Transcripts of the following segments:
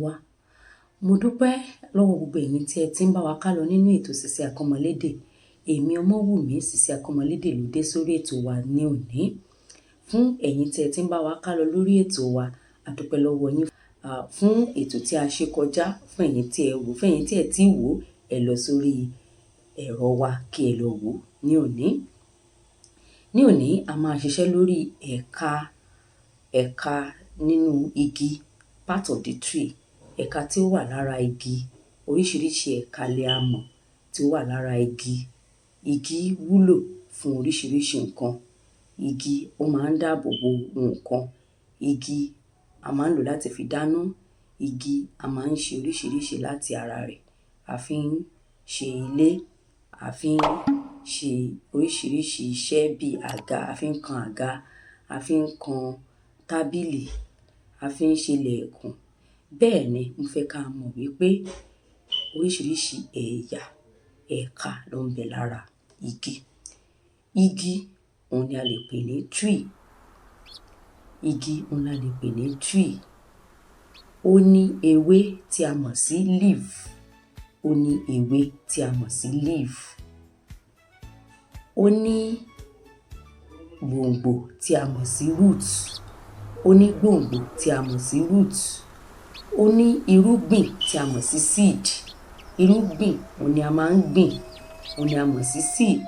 wa. Mo dúpẹ́ lọ́wọ́ gbogbo ẹ̀yin tí ẹ ti ń bá wa kálọ nínú ètò Sisi Akọ́mọlédè. Èmi Ọmọ́wùmí Sisi Akọ́mọlédè ló dé sórí ètò wa ní òní. Fún ẹ̀yin tí ẹ ti ń bá wa kálọ lórí ètò wa, a dúpẹ́ lọ́wọ́ yín. Fún ètò tí a ṣe kọjá, fún ẹ̀yin tí ẹ wò, fún ẹ̀yin tí ẹ ti wò, ẹ lọ sórí ẹ̀rọ wa kí ẹ lọ wò ní òní. Ní òní, a máa ṣiṣẹ́ lórí ẹ̀ka nínú igi, part of the tree, ẹ̀ka tí ó wà lára igi. Oríṣiríṣi ẹ̀ka lè a mọ̀ tí ó wà lára igi. Igi wúlò fún oríṣiríṣi nǹkan. Igi ó máa ń dáàbò bo nǹkan. Igi a máa ń lò láti fi dáná. Igi a máa ń ṣe oríṣiríṣi láti ara rẹ̀. A fi ń ṣe ilé, a fi ń ṣe oríṣiríṣi iṣẹ́ bí àga, a fi ń kan àga, a fi ń kan tábìlì, a fi ń ṣe ilẹ̀kùn. Bẹ́ẹ̀ ni mo fẹ́ ká mọ̀ wípé oríṣiríṣi ẹ̀ka ló ń bẹ lára igi. Igi òun ni a lè pè ní tree. Igi òun la lè pè ní tree. Ó ní ewé tí a mọ̀ sí leaf. Ó ní ewé tí a mọ̀ sí leaf. Ó ní gbòǹgbò tí a mọ̀ sí root. Ó ní gbòǹgbò tí a mọ̀ sí root. Ó ní irúgbìn tí a mọ̀ sí seed. Irúgbìn òun ni a máa ń gbìn, òun ni a mọ̀ sí seed.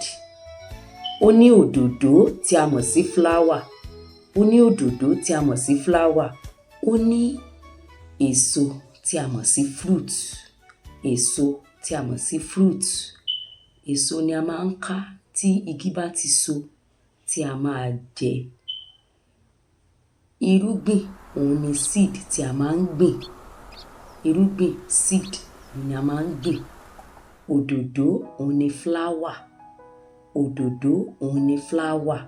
Ó ní òdòdó tí a mọ̀ sí flower. Ó ní òdòdó tí a mọ̀ sí flower. Ó ní èso tí a mọ̀ sí fruit. Èso tí a mọ̀ sí fruit. Èso ni a máa ń ká tí igi bá ti so tí a máa jẹ. Irúgbìn òun ni seed tí a máa ń gbìn. Irúgbìn seed òun ni a máa ń gbìn. Òdòdó òun ni flower. Òdòdó òun ni flower.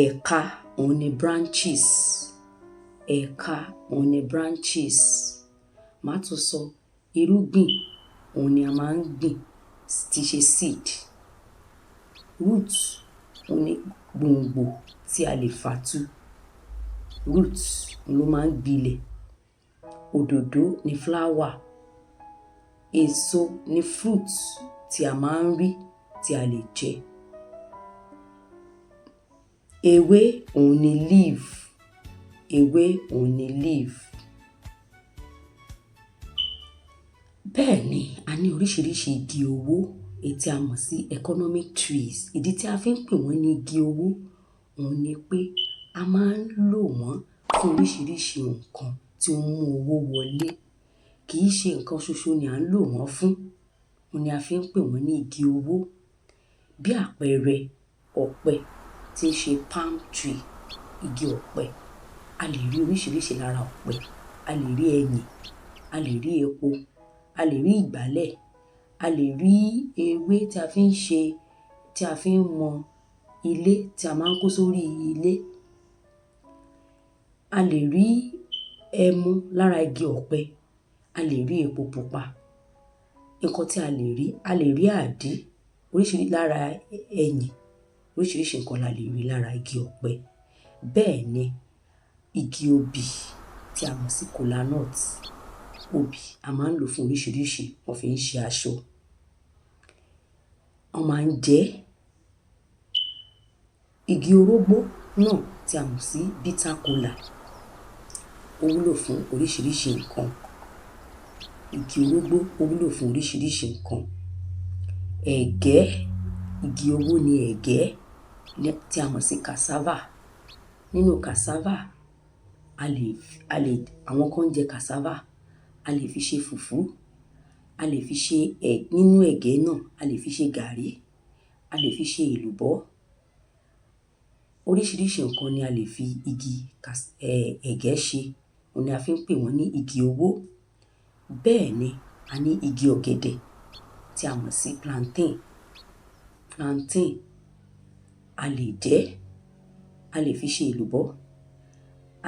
Ẹ̀ka òun ni branches. Ẹ̀ka òun ni branches. Màá tún sọ, irúgbìn òun ni a máa ń gbìn tí ṣe seed. Root òun ni gbòǹgbò tí a lè fà tu. Root ló máa ń gbilẹ̀. Òdòdó ni flower. Èso ni fruit tí a máa ń rí tí a lè jẹ. Ewé òun ni leaf. Ewé òun ni leaf. Bẹ́ẹ̀ ni a ní oríṣiríṣi igi owó èyí tí a mọ̀ sí economic trees. Ìdí tí a fi ń pè wọ́n ní igi owó òun ni pé a máa ń lò wọ́n fún oríṣiríṣi nǹkan tí ó ń mú owó wọlé. Kì í ṣe nǹkan ṣoṣo ni à ń lò wọ́n fún. Òun ni a fi ń pè wọ́n ní igi owó. Bí àpẹẹrẹ ọ̀pẹ tí ń ṣe palm tree, igi ọ̀pẹ. A lè rí oríṣiríṣi lára ọ̀pẹ. A lè rí ẹyìn, a lè rí epo, a lè rí ìgbálẹ̀, a lè rí ewé tí a fi ń ṣe, tí a fi ń mọ ilé tí a máa ń kó sórí ilé. A lè rí ẹmu lára igi ọ̀pẹ. A lè rí epo pupa. Nǹkan tí a lè rí àdí oríṣiríṣi lára ẹyìn. Oríṣiríṣi nǹkan la lè rí lára igi ọ̀pẹ. Bẹ́ẹ̀ ni igi obì tí a mọ̀ sí kola nut. Obì a máa ń lò fún oríṣiríṣi. Wọ́n fi ń ṣe aṣọ. Wọ́n máa ń jẹ. Igi orógbó náà tí a mọ̀ sí bitter kola. Ó wúlò fún oríṣiríṣi nǹkan. Igi orógbó ó wúlò fún oríṣiríṣi nǹkan. Ẹ̀gẹ́, igi owó ni ẹ̀gẹ́ tí a mọ̀ sí cassava. Nínú cassava, àwọn kan ń jẹ cassava. A lè fi ṣe fùfú. A lè fi ṣe nínú ẹ̀gẹ́ náà, a lè fi ṣe gàrí. A lè fi ṣe èlùbọ́. Oríṣiríṣi nǹkan ni a lè fi igi ẹ̀gẹ́ ṣe. Òun ni a fi ń pè wọ́n ní igi owó. Bẹ́ẹ̀ ni a ní igi ọ̀gẹ̀dẹ̀ tí a mọ̀ sí plantain. Plantain a lè jẹ, a lè fi ṣe èlùbọ́,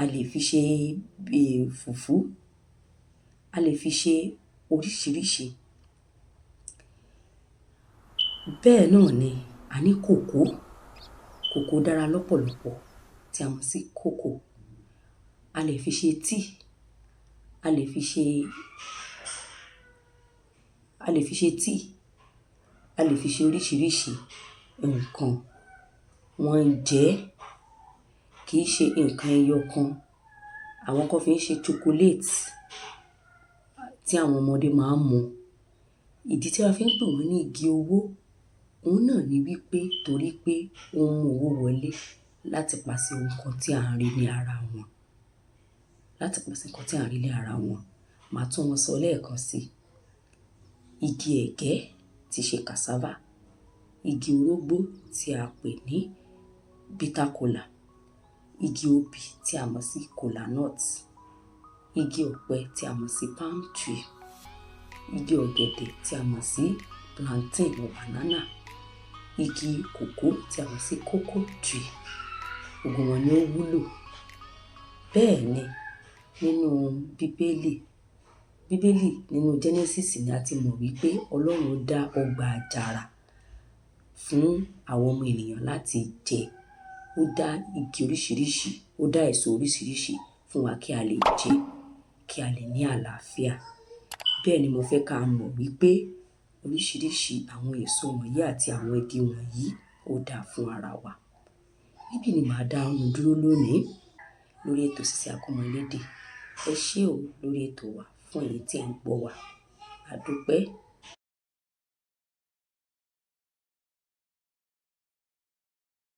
a lè fi ṣe fùfú, a lè fi ṣe oríṣiríṣi. Bẹ́ẹ̀ náà ni a ní kòkó. Kòkó dára lọ́pọ̀lọpọ̀ tí a mọ̀ sí kòkó. A lè fi ṣe tíì, a lè fi ṣe tíì, a lè fi ṣe oríṣiríṣi nǹkan. Wọ́n ń jẹ ẹ́, kì í ṣe nǹkan ẹyọ kan. Àwọn kan fi ń ṣe chocolate tí àwọn ọmọdé máa ń mu. Ìdí tí a fi ń pè wọ́n ní igi owó, òun náà ni wípé torí pé ó ń mú owó wọlé láti pàṣẹ nǹkan tí à ń rí ní ara wọn. Màá tún wọn sọ lẹ́ẹ̀kan sí i. Igi ẹ̀gẹ́ tí ṣe cassava, igi orógbó tí a pè ní bitter kola, igi obì tí a mọ̀ sí kola nut, igi ọ̀pẹ tí a mọ̀ sí palm tree, igi ọ̀gẹ̀dẹ̀ tí a mọ̀ sí plantain or banana, igi kòkó tí a mọ̀ sí cocoa tree. Gbogbo wọn ni ó wúlò. Bẹ́ẹ̀ ni nínú Bíbélì nínú Genesis ni a ti mọ̀ wípé Ọlọ́run dá ọgbà àjàrà fún àwọn ọmọ ènìyàn láti jẹ. Ó dá igi oríṣiríṣi, ó dá èso oríṣiríṣi fún wa kí a lè jẹ, kí a lè ní àlàáfíà. Bẹ́ẹ̀ ni mo fẹ́ ká mọ̀ wípé oríṣiríṣi àwọn èso wọ̀nyí àti àwọn igi wọ̀nyí ó dáa fún ara wa. Níbí ni màá dá ohun dúró lónìí lórí ètò Sisi Akọ́mọlédè. Ẹ ṣé o lórí ètò wa fún èyí tí ẹ̀ ń gbọ́ wa. A dúpẹ́.